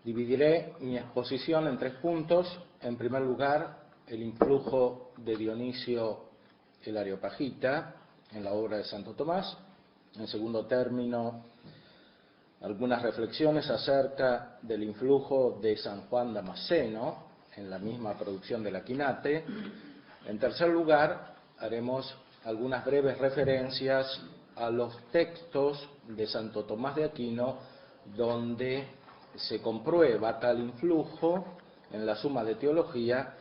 Dividiré mi exposición en 3 puntos. En primer lugar, el influjo de Dionisio el Areopagita en la obra de Santo Tomás. En segundo término, algunas reflexiones acerca del influjo de San Juan Damasceno en la misma producción de la Quinate. En tercer lugar, haremos algunas breves referencias a los textos de Santo Tomás de Aquino donde se comprueba tal influjo en la Suma de Teología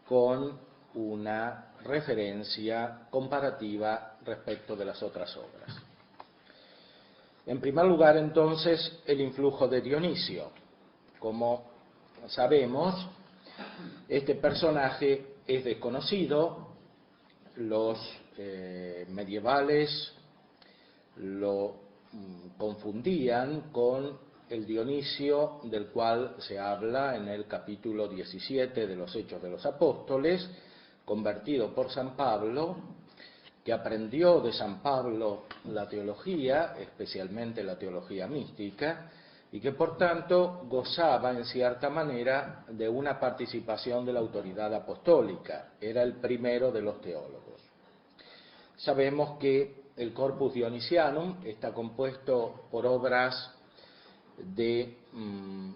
con una referencia comparativa respecto de las otras obras. En primer lugar, entonces, el influjo de Dionisio. Como sabemos, este personaje es desconocido. Los medievales lo confundían con el Dionisio del cual se habla en el capítulo 17 de los Hechos de los Apóstoles, convertido por San Pablo, que aprendió de San Pablo la teología, especialmente la teología mística, y que por tanto gozaba en cierta manera de una participación de la autoridad apostólica. Era el primero de los teólogos. Sabemos que el Corpus Dionisianum está compuesto por obras de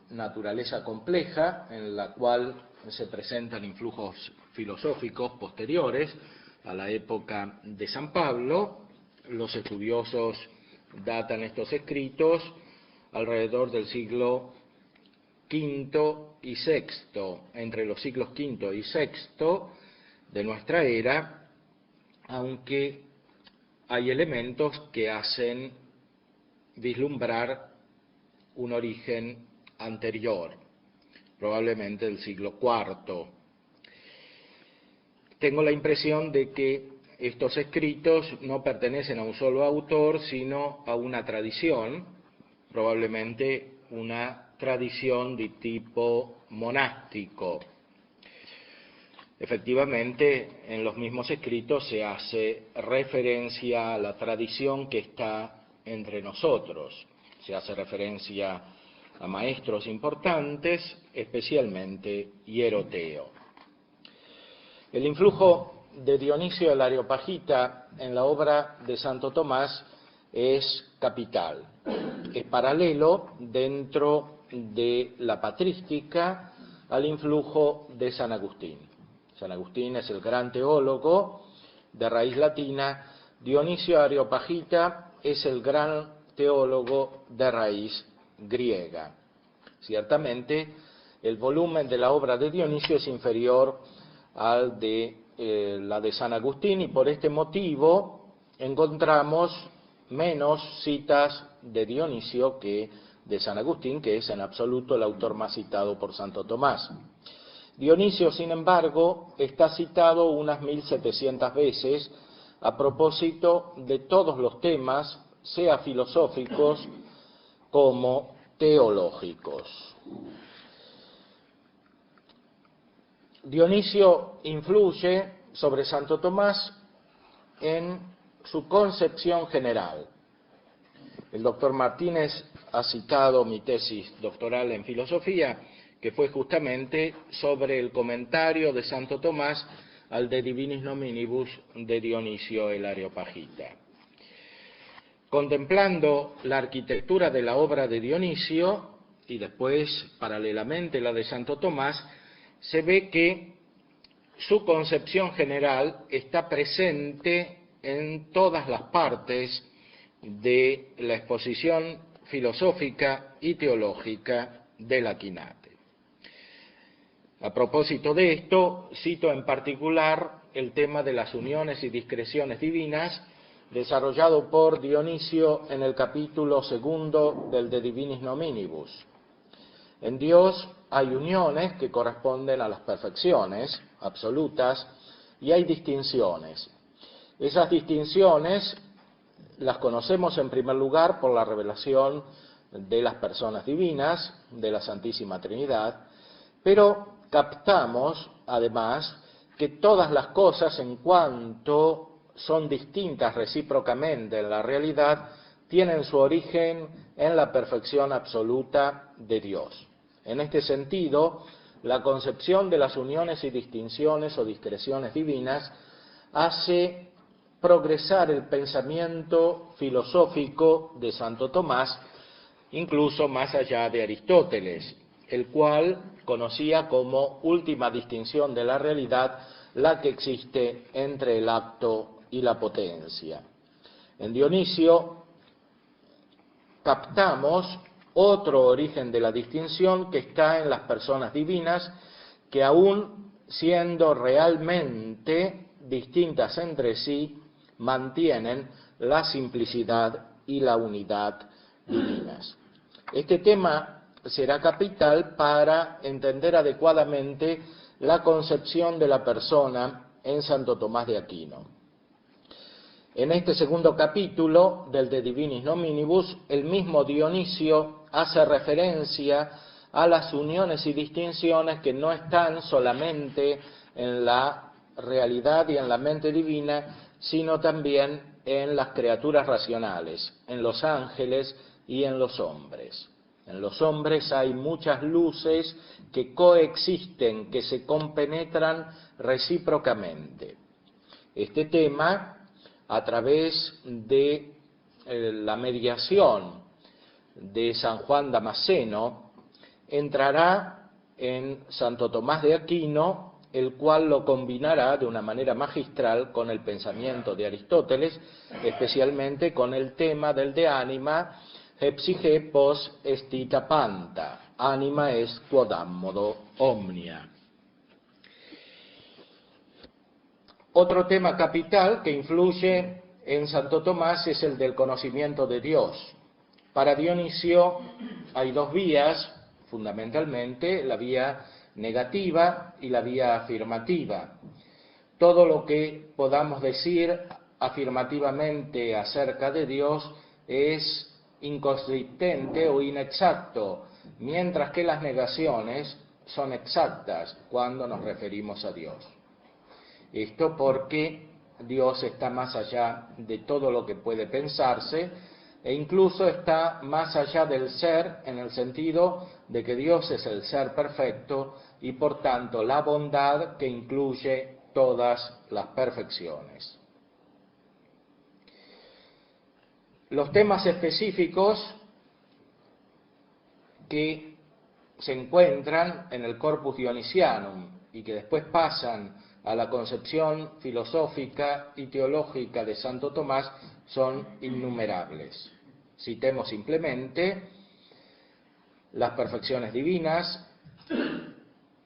naturaleza compleja, en la cual se presentan influjos filosóficos posteriores a la época de San Pablo. Los estudiosos datan estos escritos alrededor del siglo V y VI, entre los siglos V y VI de nuestra era, aunque hay elementos que hacen vislumbrar un origen anterior, probablemente del siglo IV. Tengo la impresión de que estos escritos no pertenecen a un solo autor, sino a una tradición, probablemente una tradición de tipo monástico. Efectivamente, en los mismos escritos se hace referencia a la tradición que está entre nosotros. Se hace referencia a maestros importantes, especialmente Hieroteo. El influjo de Dionisio el Areopagita en la obra de Santo Tomás es capital. Es paralelo dentro de la patrística al influjo de San Agustín. San Agustín es el gran teólogo de raíz latina. Dionisio Areopagita es el gran teólogo de raíz griega. Ciertamente, el volumen de la obra de Dionisio es inferior al de la de San Agustín, y por este motivo encontramos menos citas de Dionisio que de San Agustín, que es en absoluto el autor más citado por Santo Tomás. Dionisio, sin embargo, está citado unas 1700 veces a propósito de todos los temas, sea filosóficos como teológicos. Dionisio influye sobre Santo Tomás en su concepción general. El doctor Martínez ha citado mi tesis doctoral en filosofía, que fue justamente sobre el comentario de Santo Tomás al De Divinis Nominibus de Dionisio el Areopagita. Contemplando la arquitectura de la obra de Dionisio y después paralelamente la de Santo Tomás, se ve que su concepción general está presente en todas las partes de la exposición filosófica y teológica de la Quinate. A propósito de esto, cito en particular el tema de las uniones y discreciones divinas, desarrollado por Dionisio en el capítulo 2 del De Divinis Nominibus. En Dios hay uniones que corresponden a las perfecciones absolutas y hay distinciones. Esas distinciones las conocemos en primer lugar por la revelación de las personas divinas, de la Santísima Trinidad, pero captamos además que todas las cosas, en cuanto son distintas recíprocamente en la realidad, tienen su origen en la perfección absoluta de Dios. En este sentido, la concepción de las uniones y distinciones o discreciones divinas hace progresar el pensamiento filosófico de Santo Tomás, incluso más allá de Aristóteles, el cual conocía como última distinción de la realidad la que existe entre el acto y la potencia. En Dionisio captamos otro origen de la distinción que está en las personas divinas, que aún siendo realmente distintas entre sí, mantienen la simplicidad y la unidad divinas. Este tema será capital para entender adecuadamente la concepción de la persona en Santo Tomás de Aquino. En este segundo capítulo del De Divinis Nominibus, el mismo Dionisio hace referencia a las uniones y distinciones que no están solamente en la realidad y en la mente divina, sino también en las criaturas racionales, en los ángeles y en los hombres. En los hombres hay muchas luces que coexisten, que se compenetran recíprocamente. Este tema, a través de la mediación de San Juan Damasceno, entrará en Santo Tomás de Aquino, el cual lo combinará de una manera magistral con el pensamiento de Aristóteles, especialmente con el tema del de ánima, hepsige pos estita panta, anima est quodammodo omnia. Otro tema capital que influye en Santo Tomás es el del conocimiento de Dios. Para Dionisio hay dos vías, fundamentalmente, la vía negativa y la vía afirmativa. Todo lo que podamos decir afirmativamente acerca de Dios es inconsistente o inexacto, mientras que las negaciones son exactas cuando nos referimos a Dios. Esto porque Dios está más allá de todo lo que puede pensarse e incluso está más allá del ser, en el sentido de que Dios es el ser perfecto y por tanto la bondad que incluye todas las perfecciones. Los temas específicos que se encuentran en el Corpus Dionisianum y que después pasan a la concepción filosófica y teológica de Santo Tomás son innumerables. Citemos simplemente las perfecciones divinas,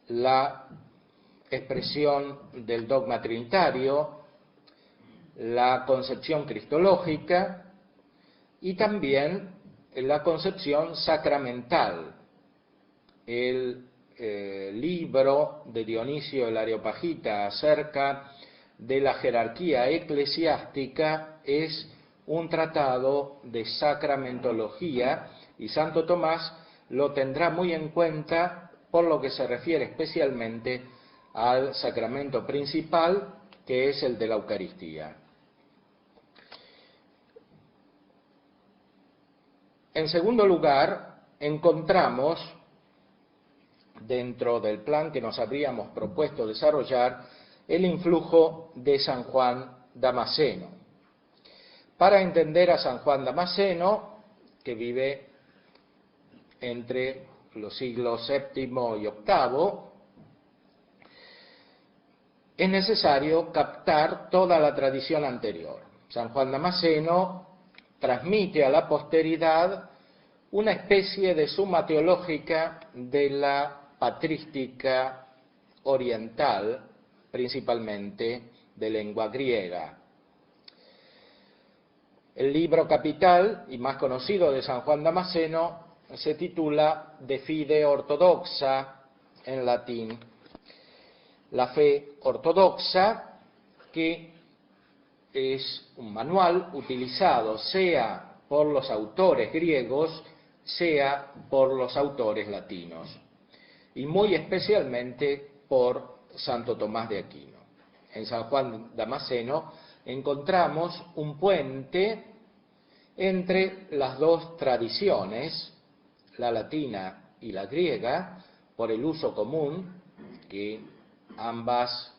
la expresión del dogma trinitario, la concepción cristológica y también la concepción sacramental. El libro de Dionisio el Areopagita acerca de la jerarquía eclesiástica es un tratado de sacramentología y Santo Tomás lo tendrá muy en cuenta por lo que se refiere especialmente al sacramento principal, que es el de la Eucaristía. En segundo lugar, encontramos, dentro del plan que nos habríamos propuesto desarrollar, el influjo de San Juan Damasceno. Para entender a San Juan Damasceno, que vive entre los siglos VII y VIII, es necesario captar toda la tradición anterior. San Juan Damasceno transmite a la posteridad una especie de suma teológica de la patrística oriental, principalmente de lengua griega. El libro capital y más conocido de San Juan Damasceno se titula De Fide Ortodoxa, en latín. La fe ortodoxa, que es un manual utilizado sea por los autores griegos, sea por los autores latinos, y muy especialmente por Santo Tomás de Aquino. En San Juan Damasceno encontramos un puente entre las dos tradiciones, la latina y la griega, por el uso común que ambas,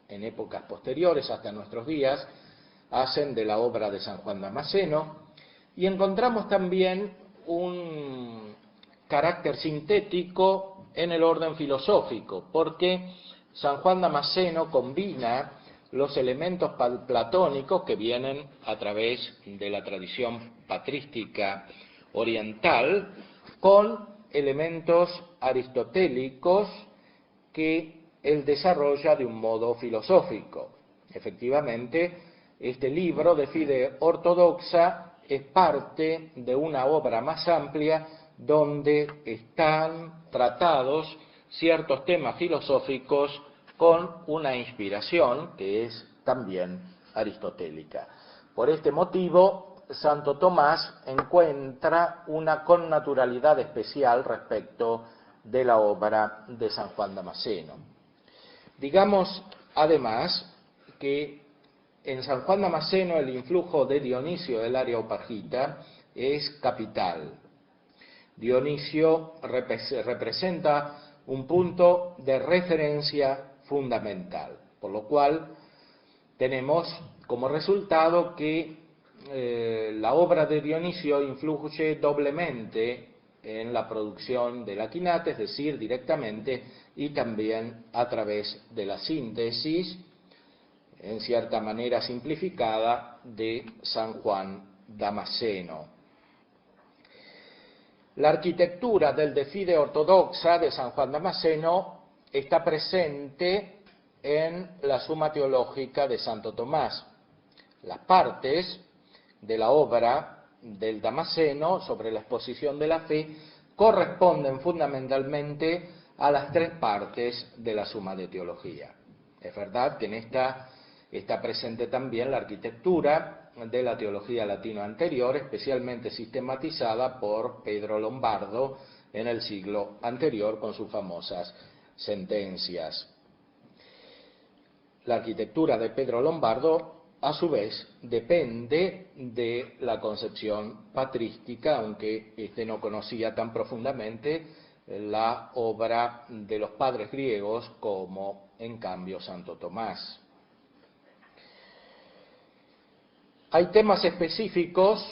en épocas posteriores hasta nuestros días, hacen de la obra de San Juan Damasceno, y encontramos también un carácter sintético en el orden filosófico, porque San Juan Damasceno combina los elementos platónicos que vienen a través de la tradición patrística oriental con elementos aristotélicos que él desarrolla de un modo filosófico. Efectivamente, este libro de Fide Ortodoxa es parte de una obra más amplia donde están tratados ciertos temas filosóficos con una inspiración que es también aristotélica. Por este motivo, Santo Tomás encuentra una connaturalidad especial respecto de la obra de San Juan Damasceno. Digamos, además, que en San Juan Damasceno el influjo de Dionisio del Areopagita es capital. Dionisio representa un punto de referencia fundamental, por lo cual tenemos como resultado que la obra de Dionisio influye doblemente en la producción de la quinata, es decir, directamente y también a través de la síntesis, en cierta manera simplificada, de San Juan Damasceno. La arquitectura del De Fide ortodoxa de San Juan Damasceno está presente en la Suma Teológica de Santo Tomás. Las partes de la obra del Damasceno sobre la exposición de la fe corresponden fundamentalmente a las tres partes de la Suma de Teología. Es verdad que en esta está presente también la arquitectura de la teología latina anterior, especialmente sistematizada por Pedro Lombardo en el siglo anterior con sus famosas sentencias. La arquitectura de Pedro Lombardo, a su vez, depende de la concepción patrística, aunque éste no conocía tan profundamente la obra de los padres griegos como, en cambio, Santo Tomás. Hay temas específicos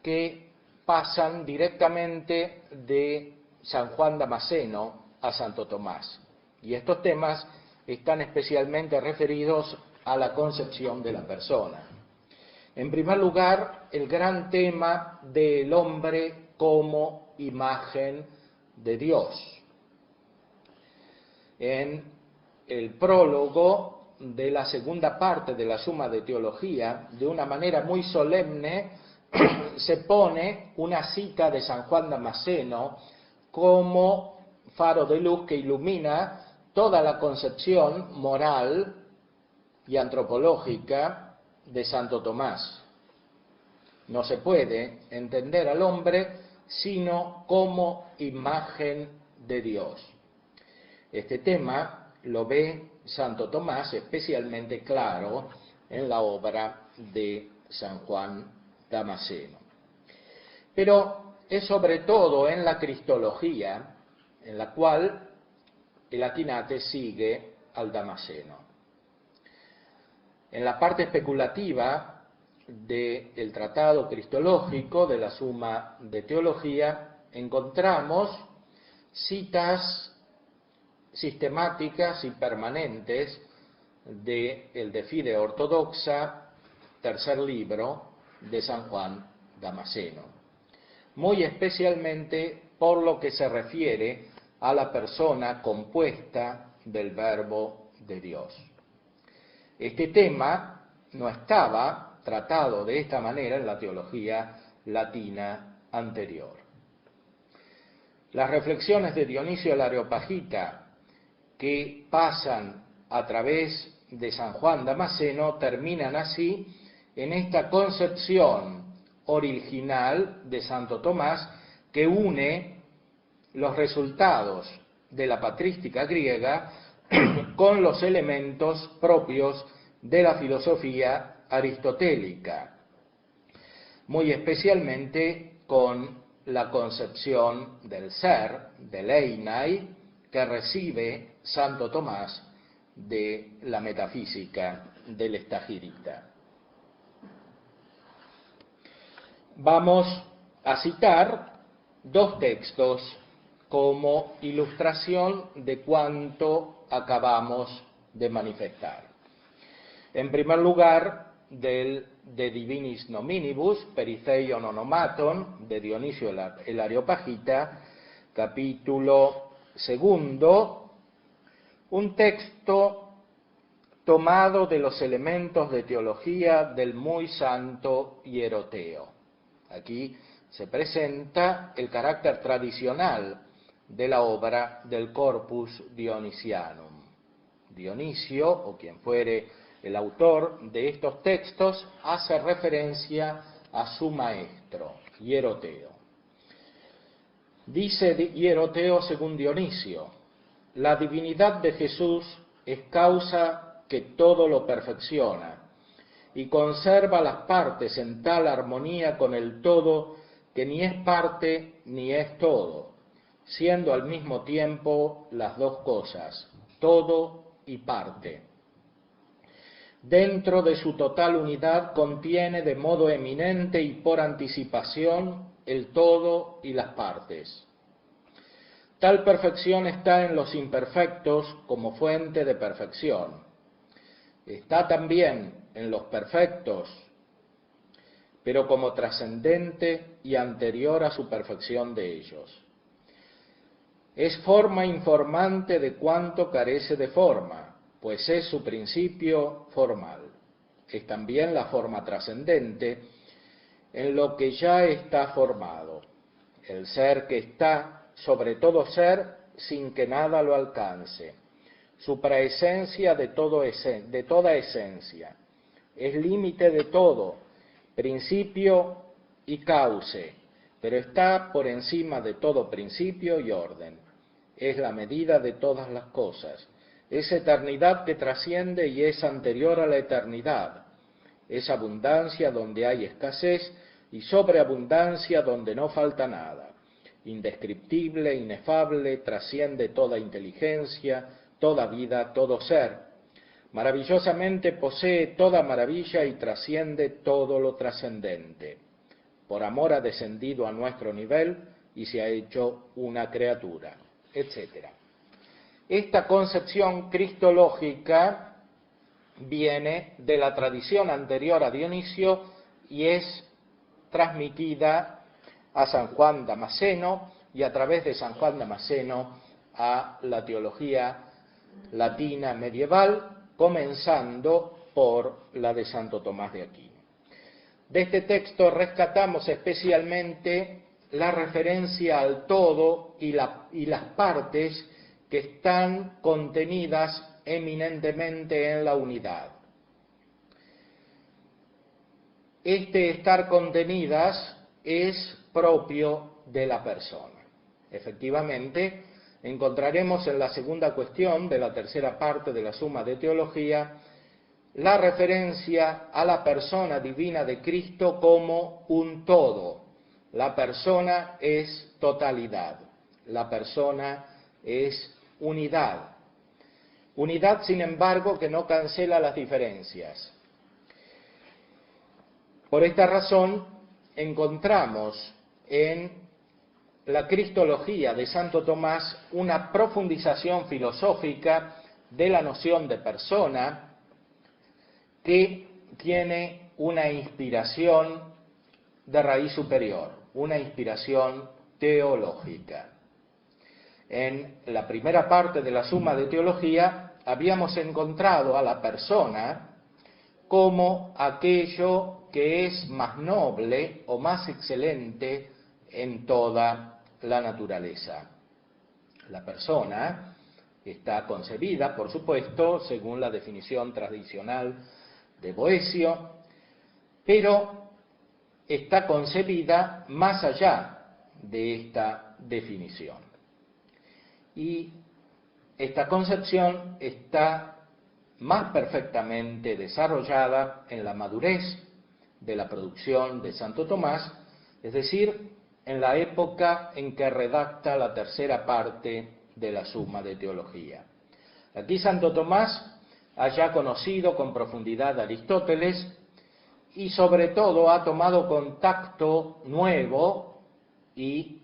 que pasan directamente de San Juan Damasceno a Santo Tomás, y estos temas están especialmente referidos a la concepción de la persona. En primer lugar, el gran tema del hombre como imagen de Dios. En el prólogo de la segunda parte de la Suma de Teología, de una manera muy solemne, se pone una cita de San Juan Damasceno como faro de luz que ilumina toda la concepción moral y antropológica de Santo Tomás. No se puede entender al hombre sino como imagen de Dios. Este tema lo ve Santo Tomás especialmente claro en la obra de San Juan Damasceno. Pero es sobre todo en la cristología en la cual el Atinate sigue al Damasceno. En la parte especulativa del tratado cristológico de la Suma de Teología encontramos citas sistemáticas y permanentes del De Fide ortodoxa, tercer libro de San Juan Damasceno, muy especialmente por lo que se refiere a la persona compuesta del Verbo de Dios. Este tema no estaba tratado de esta manera en la teología latina anterior. Las reflexiones de Dionisio el Areopagita, que pasan a través de San Juan Damasceno, terminan así en esta concepción original de Santo Tomás que une los resultados de la patrística griega con los elementos propios de la filosofía aristotélica, muy especialmente con la concepción del ser, del einai, que recibe Santo Tomás de la metafísica del Estagirita. Vamos a citar dos textos como ilustración de cuanto acabamos de manifestar. En primer lugar, De Divinis Nominibus, Periceion Onomaton, de Dionisio el Areopagita, capítulo 2, un texto tomado de los elementos de teología del muy santo Hieroteo. Aquí se presenta el carácter tradicional de la obra del Corpus Dionisianum. Dionisio, o quien fuere el autor de estos textos, hace referencia a su maestro, Hieroteo. Dice Hieroteo según Dionisio: la divinidad de Jesús es causa que todo lo perfecciona y conserva las partes en tal armonía con el todo que ni es parte ni es todo, siendo al mismo tiempo las dos cosas, todo y parte. Dentro de su total unidad contiene de modo eminente y por anticipación el todo y las partes. Tal perfección está en los imperfectos como fuente de perfección. Está también en los perfectos, pero como trascendente y anterior a su perfección de ellos. Es forma informante de cuanto carece de forma, pues es su principio formal. Es también la forma trascendente en lo que ya está formado, el ser que está sobre todo ser sin que nada lo alcance, supraesencia de toda esencia, es límite de todo, principio y cauce, pero está por encima de todo principio y orden, es la medida de todas las cosas, es eternidad que trasciende y es anterior a la eternidad, es abundancia donde hay escasez y sobreabundancia donde no falta nada, indescriptible, inefable, trasciende toda inteligencia, toda vida, todo ser, maravillosamente posee toda maravilla y trasciende todo lo trascendente. Por amor ha descendido a nuestro nivel y se ha hecho una criatura, etc. Esta concepción cristológica viene de la tradición anterior a Dionisio y es transmitida a San Juan Damasceno y a través de San Juan Damasceno a la teología latina medieval, comenzando por la de Santo Tomás de Aquino. De este texto rescatamos especialmente la referencia al todo y las partes que están contenidas eminentemente en la unidad. Este estar contenidas es propio de la persona. Efectivamente, encontraremos en la segunda cuestión de la tercera parte de la Suma de Teología la referencia a la persona divina de Cristo como un todo. La persona es totalidad, la persona es unidad. Unidad, sin embargo, que no cancela las diferencias. Por esta razón, encontramos en la cristología de Santo Tomás una profundización filosófica de la noción de persona que tiene una inspiración de raíz superior, una inspiración teológica. En la primera parte de la Suma de Teología habíamos encontrado a la persona como aquello que es más noble o más excelente en toda la naturaleza. La persona está concebida, por supuesto, según la definición tradicional de Boecio, pero está concebida más allá de esta definición. Y esta concepción está más perfectamente desarrollada en la madurez de la producción de Santo Tomás, es decir, en la época en que redacta la tercera parte de la Suma de Teología. Aquí Santo Tomás ha ya conocido con profundidad a Aristóteles y sobre todo ha tomado contacto nuevo y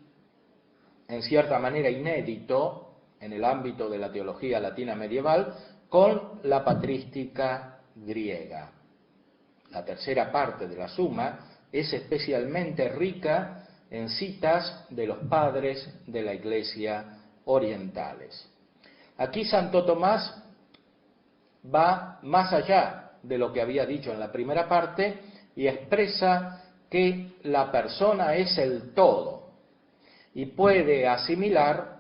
en cierta manera inédito en el ámbito de la teología latina medieval con la patrística griega. La tercera parte de la Suma es especialmente rica en citas de los padres de la Iglesia orientales. Aquí Santo Tomás va más allá de lo que había dicho en la primera parte y expresa que la persona es el todo y puede asimilar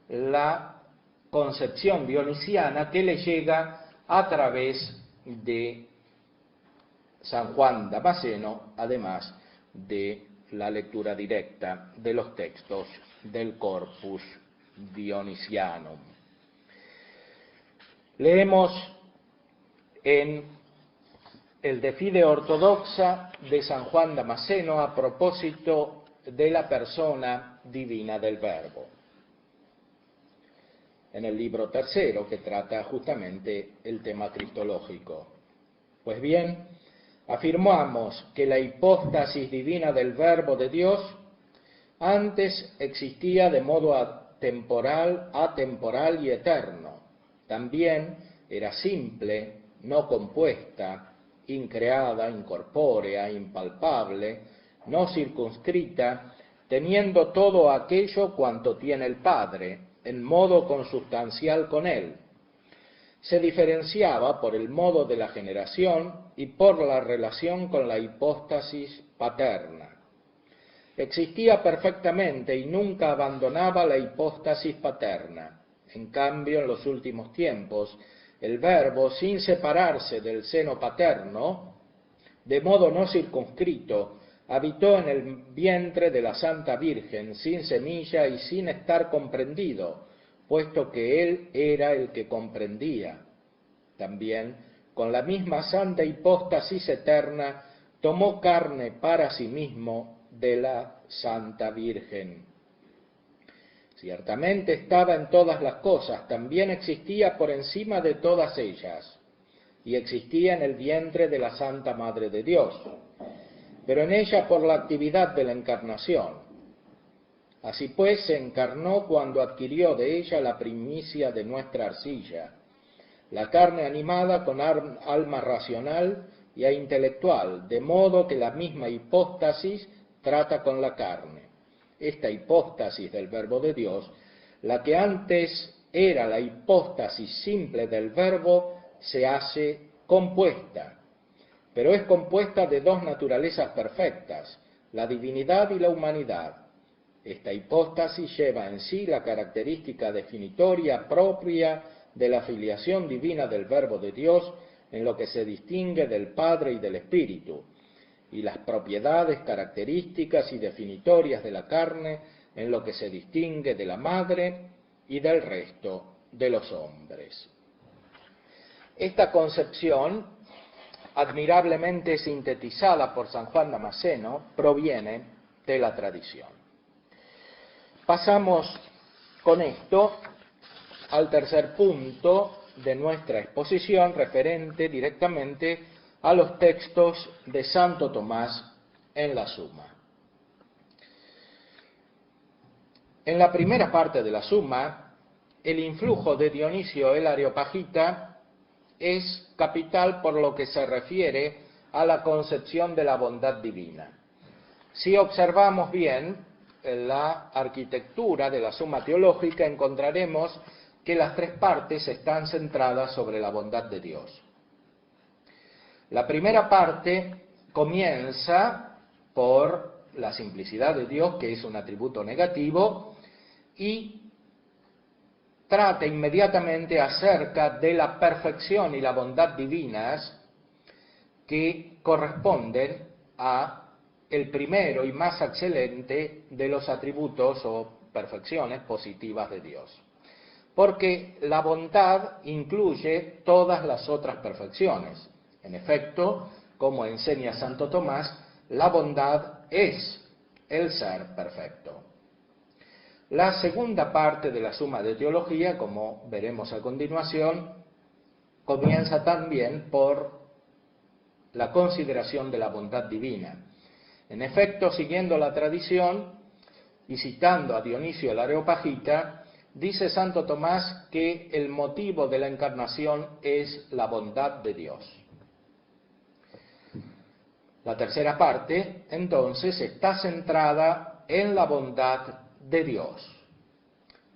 la concepción dionisiana que le llega a través de San Juan Damasceno, además de la lectura directa de los textos del Corpus Dionisianum. Leemos en el De Fide Ortodoxa de San Juan Damasceno a propósito de la persona divina del Verbo, en el libro tercero que trata justamente el tema cristológico. Pues bien, afirmamos que la hipóstasis divina del Verbo de Dios antes existía de modo atemporal y eterno. También era simple, no compuesta, increada, incorpórea, impalpable, no circunscrita, teniendo todo aquello cuanto tiene el Padre, en modo consubstancial con Él. Se diferenciaba por el modo de la generación y por la relación con la hipóstasis paterna. Existía perfectamente y nunca abandonaba la hipóstasis paterna. En cambio, en los últimos tiempos, el Verbo, sin separarse del seno paterno, de modo no circunscrito, habitó en el vientre de la Santa Virgen, sin semilla y sin estar comprendido, puesto que Él era el que comprendía. También, con la misma santa hipóstasis eterna, tomó carne para sí mismo de la Santa Virgen. Ciertamente estaba en todas las cosas, también existía por encima de todas ellas, y existía en el vientre de la Santa Madre de Dios, pero en ella por la actividad de la encarnación. Así pues, se encarnó cuando adquirió de ella la primicia de nuestra arcilla, la carne animada con alma racional y intelectual, de modo que la misma hipóstasis trata con la carne. Esta hipóstasis del Verbo de Dios, la que antes era la hipóstasis simple del Verbo, se hace compuesta, pero es compuesta de dos naturalezas perfectas, la divinidad y la humanidad. Esta hipóstasis lleva en sí la característica definitoria propia de la filiación divina del Verbo de Dios, en lo que se distingue del Padre y del Espíritu, y las propiedades características y definitorias de la carne, en lo que se distingue de la Madre y del resto de los hombres. Esta concepción, admirablemente sintetizada por San Juan Damasceno, proviene de la tradición. Pasamos con esto al tercer punto de nuestra exposición, referente directamente a los textos de Santo Tomás en la Suma. En la primera parte de la Suma, el influjo de Dionisio el Areopagita es capital por lo que se refiere a la concepción de la bondad divina. Si observamos bien la arquitectura de la Suma Teológica, encontraremos que las tres partes están centradas sobre la bondad de Dios. La primera parte comienza por la simplicidad de Dios, que es un atributo negativo, y trata inmediatamente acerca de la perfección y la bondad divinas que corresponden a el primero y más excelente de los atributos o perfecciones positivas de Dios. Porque la bondad incluye todas las otras perfecciones. En efecto, como enseña Santo Tomás, la bondad es el ser perfecto. La segunda parte de la Suma de Teología, como veremos a continuación, comienza también por la consideración de la bondad divina. En efecto, siguiendo la tradición y citando a Dionisio el Areopagita, dice Santo Tomás que el motivo de la encarnación es la bondad de Dios. La tercera parte, entonces, está centrada en la bondad de Dios.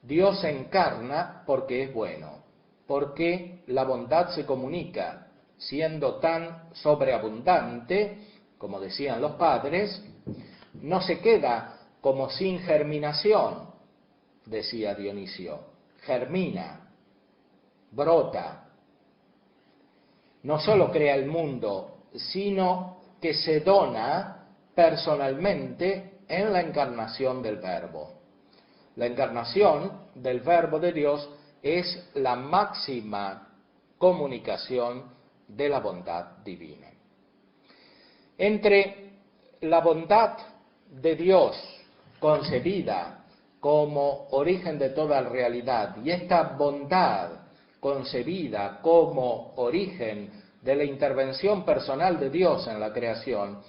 Dios se encarna porque es bueno, porque la bondad se comunica, siendo tan sobreabundante, como decían los padres, no se queda como sin germinación, decía Dionisio, germina, brota. No solo crea el mundo, sino que se dona personalmente en la encarnación del Verbo. La encarnación del Verbo de Dios es la máxima comunicación de la bondad divina. Entre la bondad de Dios concebida como origen de toda realidad y esta bondad concebida como origen de la intervención personal de Dios en la creación,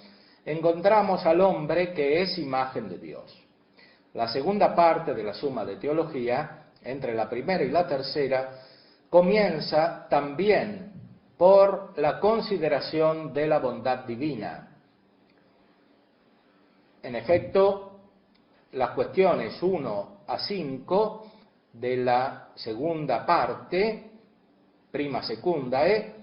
encontramos al hombre que es imagen de Dios. La segunda parte de la Suma de Teología, entre la primera y la tercera, comienza también por la consideración de la bondad divina. En efecto, las cuestiones 1 a 5 de la segunda parte, prima secundae,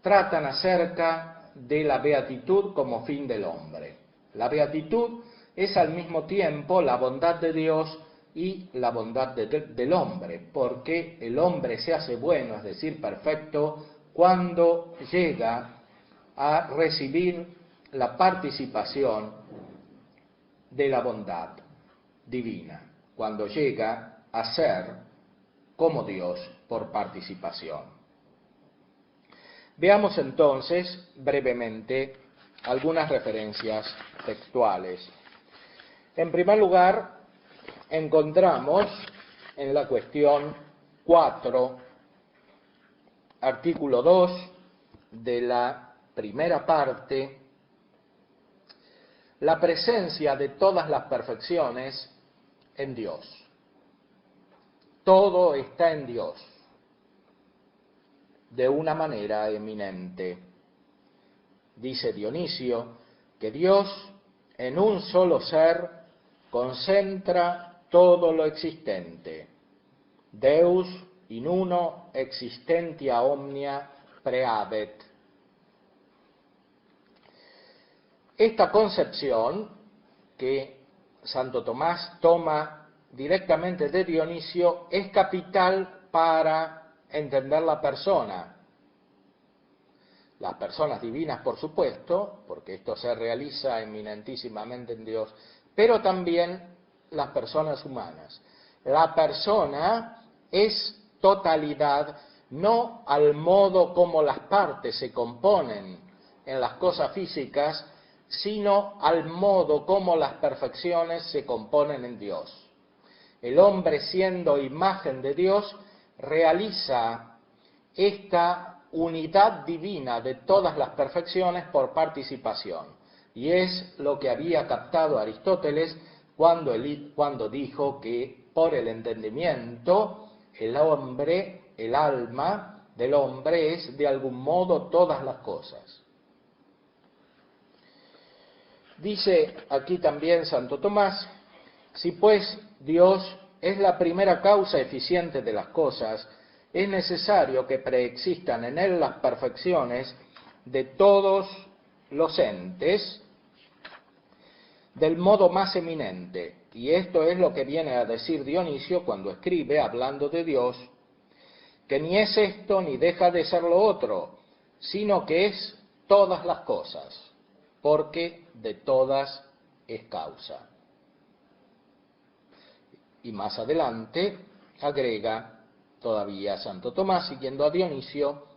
tratan acerca de la beatitud como fin del hombre. La beatitud es al mismo tiempo la bondad de Dios y la bondad del hombre, porque el hombre se hace bueno, es decir, perfecto, cuando llega a recibir la participación de la bondad divina, cuando llega a ser como Dios por participación. Veamos entonces brevemente algunas referencias textuales. En primer lugar, encontramos en la cuestión 4, artículo 2 de la primera parte, la presencia de todas las perfecciones en Dios. Todo está en Dios, de una manera eminente. Dice Dionisio que Dios, en un solo ser, concentra todo lo existente. Deus in uno existentia omnia prehabet. Esta concepción, que Santo Tomás toma directamente de Dionisio, es capital para entender la persona. Las personas divinas, por supuesto, porque esto se realiza eminentísimamente en Dios, pero también las personas humanas. La persona es totalidad, no al modo como las partes se componen en las cosas físicas, sino al modo como las perfecciones se componen en Dios. El hombre, siendo imagen de Dios, realiza esta unidad divina de todas las perfecciones por participación. Y es lo que había captado Aristóteles cuando dijo que por el entendimiento el hombre, el alma del hombre es de algún modo todas las cosas. Dice aquí también Santo Tomás, si pues Dios es la primera causa eficiente de las cosas, es necesario que preexistan en él las perfecciones de todos los entes del modo más eminente. Y esto es lo que viene a decir Dionisio cuando escribe, hablando de Dios, que ni es esto ni deja de ser lo otro, sino que es todas las cosas, porque de todas es causa. Y más adelante agrega todavía Santo Tomás, siguiendo a Dionisio,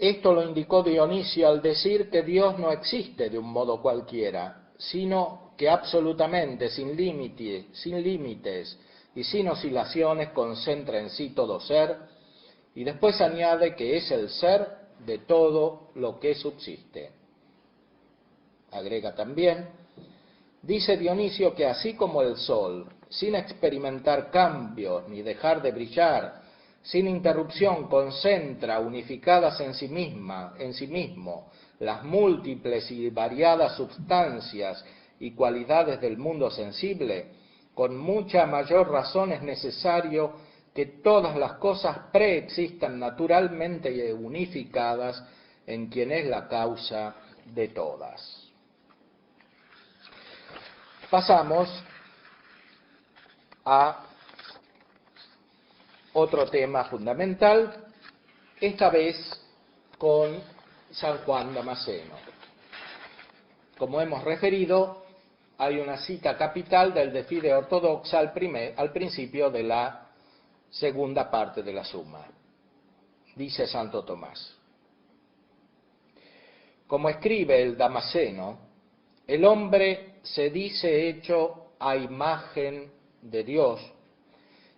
Esto lo indicó Dionisio al decir que Dios no existe de un modo cualquiera, sino que absolutamente, sin límites y sin oscilaciones, concentra en sí todo ser, y después añade que es el ser de todo lo que subsiste. Agrega también, dice Dionisio que así como el sol, sin experimentar cambios ni dejar de brillar, sin interrupción concentra unificadas en sí mismo las múltiples y variadas substancias y cualidades del mundo sensible, con mucha mayor razón es necesario que todas las cosas preexistan naturalmente unificadas en quien es la causa de todas. Pasamos a otro tema fundamental, esta vez con San Juan Damasceno. Como hemos referido, hay una cita capital del De Fide Ortodoxa al principio de la segunda parte de la Suma. Dice Santo Tomás: como escribe el Damasceno, el hombre se dice hecho a imagen de Dios,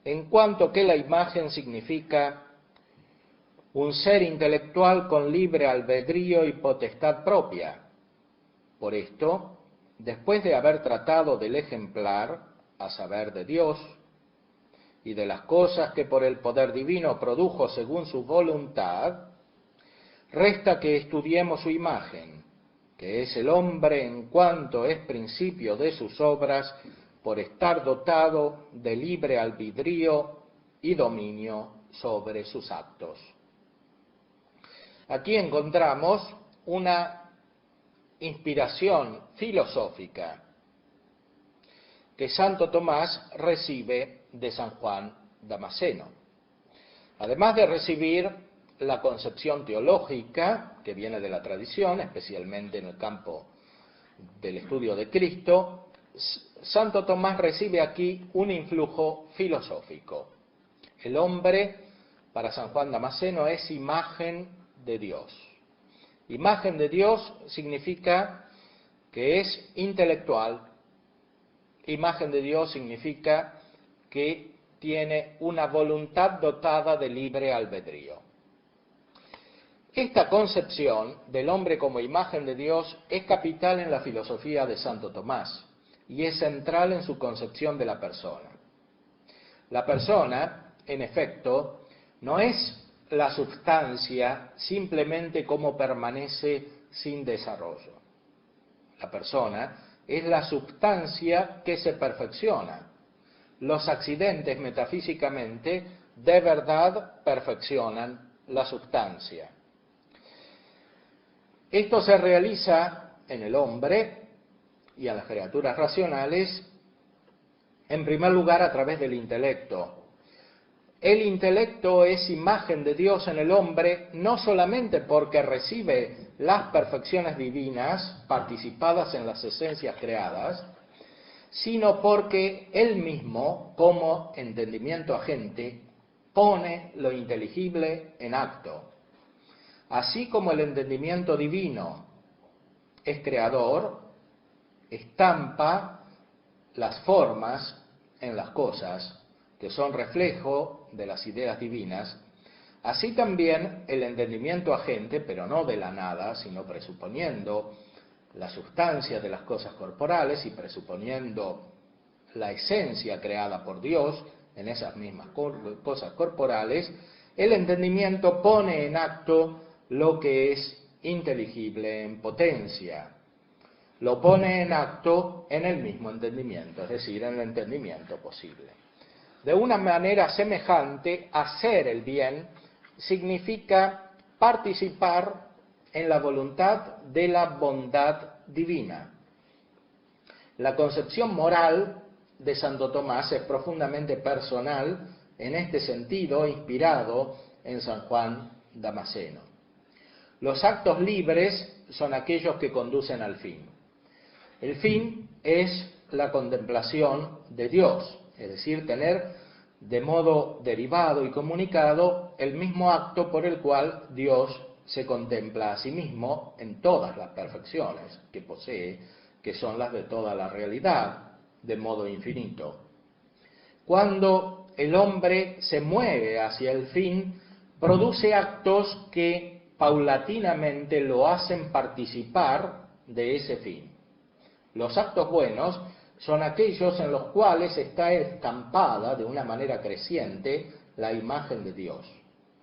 en cuanto que la imagen significa un ser intelectual con libre albedrío y potestad propia. Por esto, después de haber tratado del ejemplar, a saber de Dios, y de las cosas que por el poder divino produjo según su voluntad, resta que estudiemos su imagen, que es el hombre en cuanto es principio de sus obras, por estar dotado de libre albedrío y dominio sobre sus actos. Aquí encontramos una inspiración filosófica que Santo Tomás recibe de San Juan Damasceno. Además de recibir la concepción teológica que viene de la tradición, especialmente en el campo del estudio de Cristo, Santo Tomás recibe aquí un influjo filosófico. El hombre, para San Juan Damasceno, es imagen de Dios. Imagen de Dios significa que es intelectual. Imagen de Dios significa que tiene una voluntad dotada de libre albedrío. Esta concepción del hombre como imagen de Dios es capital en la filosofía de Santo Tomás y es central en su concepción de la persona. La persona, en efecto, no es la substancia simplemente como permanece sin desarrollo. La persona es la substancia que se perfecciona. Los accidentes metafísicamente de verdad perfeccionan la substancia. Esto se realiza en el hombre y en las criaturas racionales, en primer lugar a través del intelecto. El intelecto es imagen de Dios en el hombre no solamente porque recibe las perfecciones divinas participadas en las esencias creadas, sino porque él mismo, como entendimiento agente, pone lo inteligible en acto. Así como el entendimiento divino es creador, estampa las formas en las cosas, que son reflejo de las ideas divinas, así también el entendimiento agente, pero no de la nada, sino presuponiendo la sustancia de las cosas corporales y presuponiendo la esencia creada por Dios en esas mismas cosas corporales, el entendimiento pone en acto lo que es inteligible en potencia. Lo pone en acto en el mismo entendimiento, es decir, en el entendimiento posible. De una manera semejante, hacer el bien significa participar en la voluntad de la bondad divina. La concepción moral de Santo Tomás es profundamente personal, en este sentido, inspirado en San Juan Damasceno. Los actos libres son aquellos que conducen al fin. El fin es la contemplación de Dios, es decir, tener de modo derivado y comunicado el mismo acto por el cual Dios se contempla a sí mismo en todas las perfecciones que posee, que son las de toda la realidad, de modo infinito. Cuando el hombre se mueve hacia el fin, produce actos que paulatinamente lo hacen participar de ese fin. Los actos buenos son aquellos en los cuales está estampada de una manera creciente la imagen de Dios.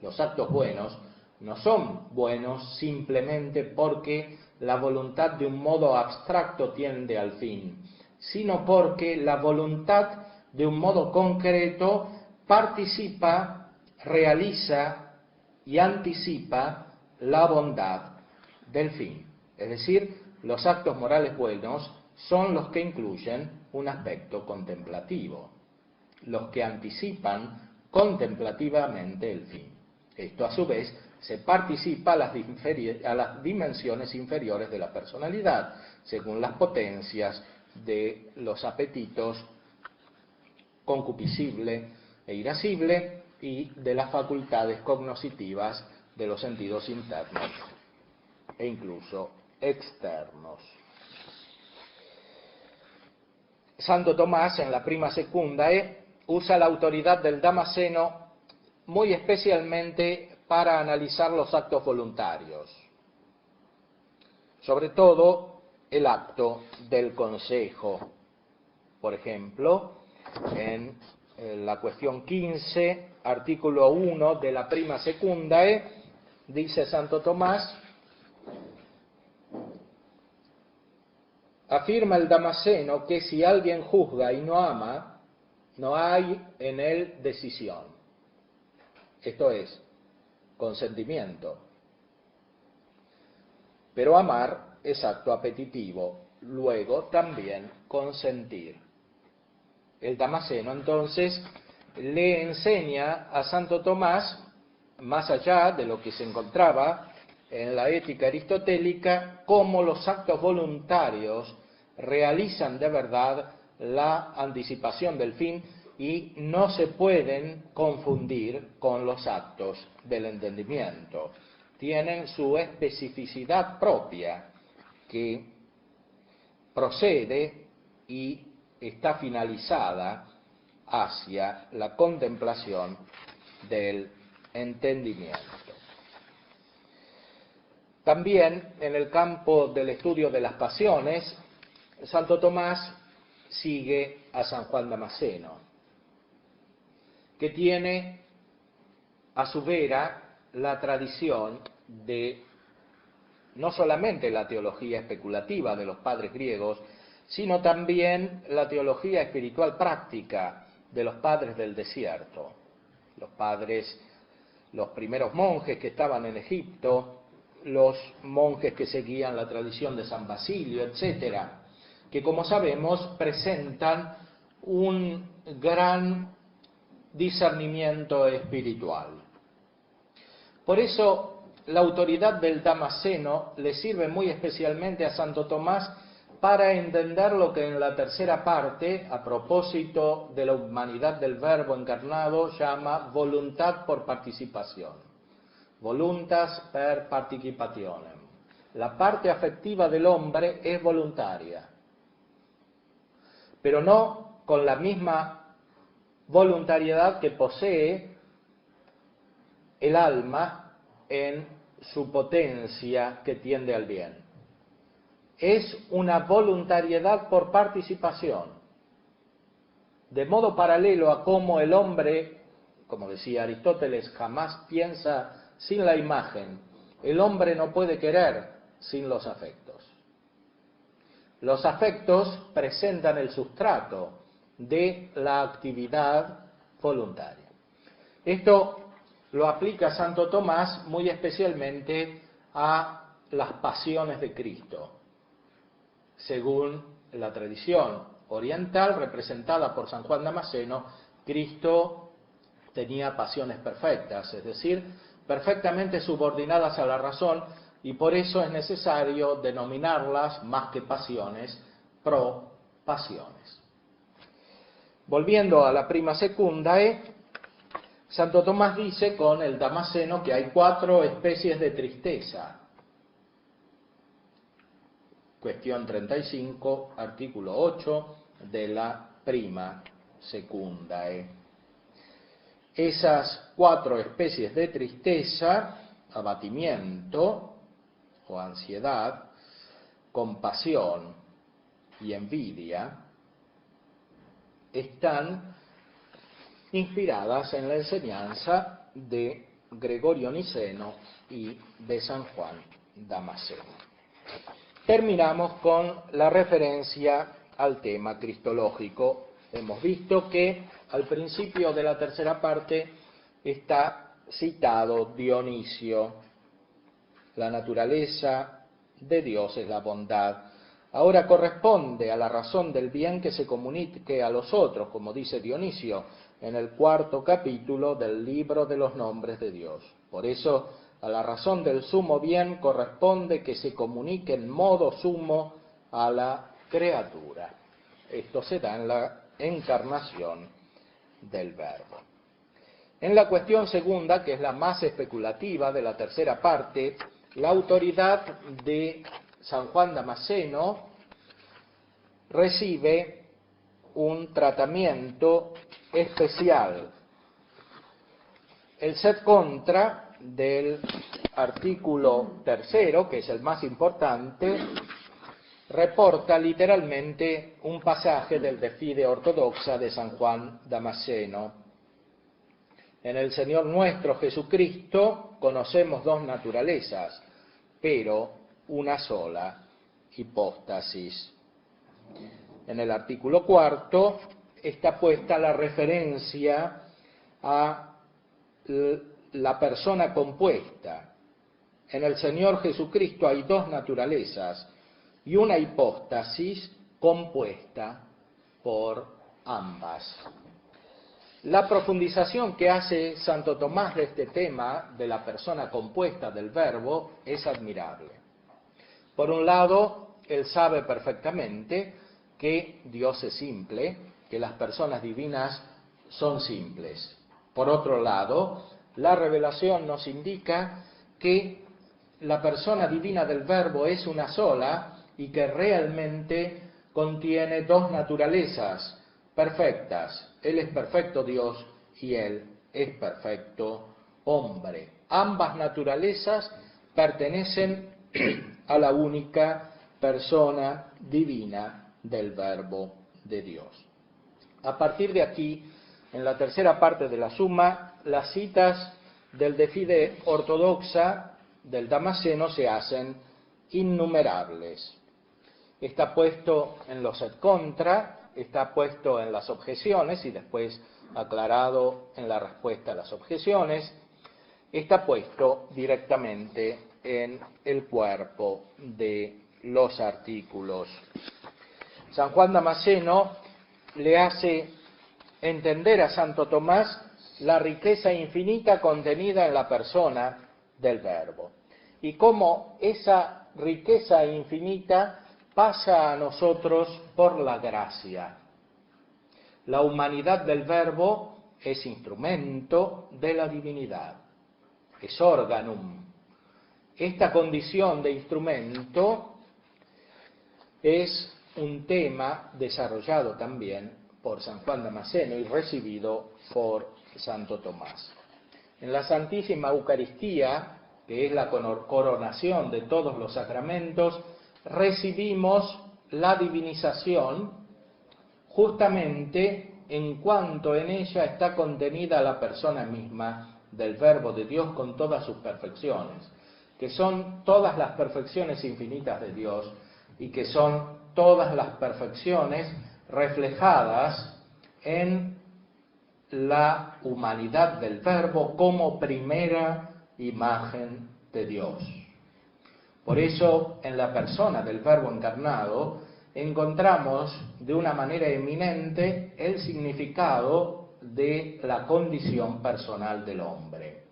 Los actos buenos no son buenos simplemente porque la voluntad de un modo abstracto tiende al fin, sino porque la voluntad de un modo concreto participa, realiza y anticipa la bondad del fin. Es decir, los actos morales buenos son los que incluyen un aspecto contemplativo, los que anticipan contemplativamente el fin. Esto a su vez se participa a las dimensiones inferiores de la personalidad, según las potencias de los apetitos concupiscible e irascible y de las facultades cognoscitivas de los sentidos internos e incluso externos. Santo Tomás, en la Prima Secundae, usa la autoridad del Damasceno muy especialmente para analizar los actos voluntarios, sobre todo el acto del consejo. Por ejemplo, en la cuestión 15, artículo 1 de la Prima Secundae, dice Santo Tomás: afirma el Damasceno que si alguien juzga y no ama, no hay en él decisión. Esto es, consentimiento. Pero amar es acto apetitivo, luego también consentir. El Damasceno entonces le enseña a Santo Tomás, más allá de lo que se encontraba en la ética aristotélica, cómo los actos voluntarios realizan de verdad la anticipación del fin y no se pueden confundir con los actos del entendimiento. Tienen su especificidad propia que procede y está finalizada hacia la contemplación del entendimiento. También en el campo del estudio de las pasiones, Santo Tomás sigue a San Juan Damasceno, que tiene a su vera la tradición de no solamente la teología especulativa de los padres griegos, sino también la teología espiritual práctica de los padres del desierto, los primeros monjes que estaban en Egipto, los monjes que seguían la tradición de San Basilio, etcétera, que como sabemos presentan un gran discernimiento espiritual. Por eso la autoridad del Damasceno le sirve muy especialmente a Santo Tomás para entender lo que en la tercera parte, a propósito de la humanidad del Verbo encarnado, llama voluntad por participación. Voluntas per participationem. La parte afectiva del hombre es voluntaria, pero no con la misma voluntariedad que posee el alma en su potencia que tiende al bien. Es una voluntariedad por participación, de modo paralelo a cómo el hombre, como decía Aristóteles, jamás piensa sin la imagen. El hombre no puede querer sin los afectos. Los afectos presentan el sustrato de la actividad voluntaria. Esto lo aplica Santo Tomás muy especialmente a las pasiones de Cristo. Según la tradición oriental representada por San Juan Damasceno, Cristo tenía pasiones perfectas, es decir, perfectamente subordinadas a la razón, y por eso es necesario denominarlas más que pasiones, pro-pasiones. Volviendo a la Prima Secundae, Santo Tomás dice con el Damasceno que hay 4 especies de tristeza. Cuestión 35, artículo 8 de la Prima Secundae. Esas 4 especies de tristeza, abatimiento o ansiedad, compasión y envidia, están inspiradas en la enseñanza de Gregorio Niceno y de San Juan Damasceno. Terminamos con la referencia al tema cristológico. Hemos visto que al principio de la tercera parte está citado Dionisio. La naturaleza de Dios es la bondad. Ahora corresponde a la razón del bien que se comunique a los otros, como dice Dionisio en el 4º capítulo del libro de los nombres de Dios. Por eso, a la razón del sumo bien corresponde que se comunique en modo sumo a la criatura. Esto se da en la encarnación del Verbo. En la cuestión segunda, que es la más especulativa de la tercera parte, la autoridad de San Juan Damasceno recibe un tratamiento especial. El sed contra del artículo 3, que es el más importante, reporta literalmente un pasaje del De Fide Ortodoxa de San Juan Damasceno. En el Señor nuestro Jesucristo conocemos 2 naturalezas, pero una sola hipóstasis. En el artículo 4 está puesta la referencia a la persona compuesta. En el Señor Jesucristo hay 2 naturalezas y una hipóstasis compuesta por ambas. La profundización que hace Santo Tomás de este tema de la persona compuesta del Verbo es admirable. Por un lado, él sabe perfectamente que Dios es simple, que las personas divinas son simples. Por otro lado, la revelación nos indica que la persona divina del Verbo es una sola y que realmente contiene 2 naturalezas perfectas. Él es perfecto Dios y Él es perfecto hombre. Ambas naturalezas pertenecen a la única persona divina del Verbo de Dios. A partir de aquí, en la tercera parte de la suma, las citas del De Fide Ortodoxa del Damasceno se hacen innumerables. Está puesto en los et contra, está puesto en las objeciones y después aclarado en la respuesta a las objeciones, está puesto directamente en el cuerpo de los artículos. San Juan Damasceno le hace entender a Santo Tomás la riqueza infinita contenida en la persona del Verbo y cómo esa riqueza infinita pasa a nosotros por la gracia. La humanidad del Verbo es instrumento de la divinidad, es organum. Esta condición de instrumento es un tema desarrollado también por San Juan Damasceno y recibido por Santo Tomás. En la Santísima Eucaristía, que es la coronación de todos los sacramentos, recibimos la divinización justamente en cuanto en ella está contenida la persona misma del Verbo de Dios con todas sus perfecciones, que son todas las perfecciones infinitas de Dios y que son todas las perfecciones reflejadas en la humanidad del Verbo como primera imagen de Dios. Por eso, en la persona del Verbo encarnado, encontramos de una manera eminente el significado de la condición personal del hombre.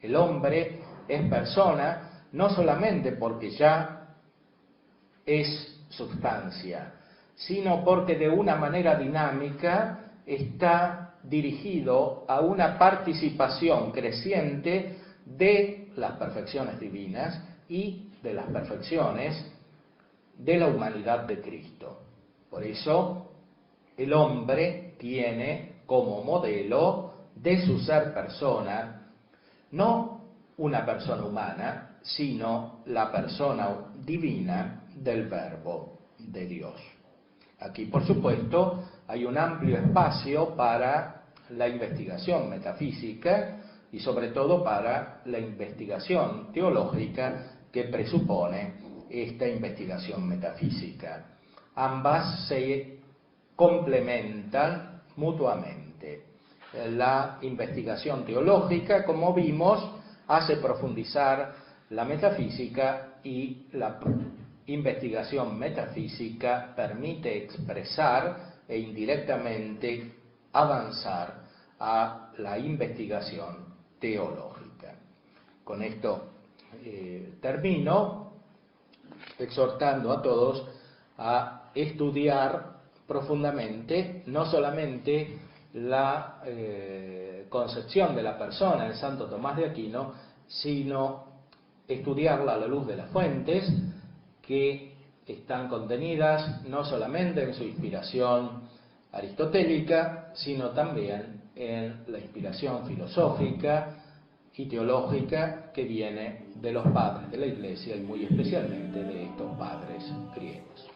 El hombre es persona no solamente porque ya es sustancia, sino porque de una manera dinámica está dirigido a una participación creciente de las perfecciones divinas y de las perfecciones de la humanidad de Cristo. Por eso, el hombre tiene como modelo de su ser persona, no una persona humana, sino la persona divina del Verbo de Dios. Aquí, por supuesto, hay un amplio espacio para la investigación metafísica y sobre todo para la investigación teológica que presupone esta investigación metafísica. Ambas se complementan mutuamente. La investigación teológica, como vimos, hace profundizar la metafísica y la investigación metafísica permite expresar e indirectamente avanzar a la investigación teológica. Con esto termino exhortando a todos a estudiar profundamente no solamente la concepción de la persona de Santo Tomás de Aquino, sino estudiarla a la luz de las fuentes que están contenidas no solamente en su inspiración aristotélica, sino también en la inspiración filosófica y teológica que viene de los padres de la Iglesia y muy especialmente de estos padres griegos.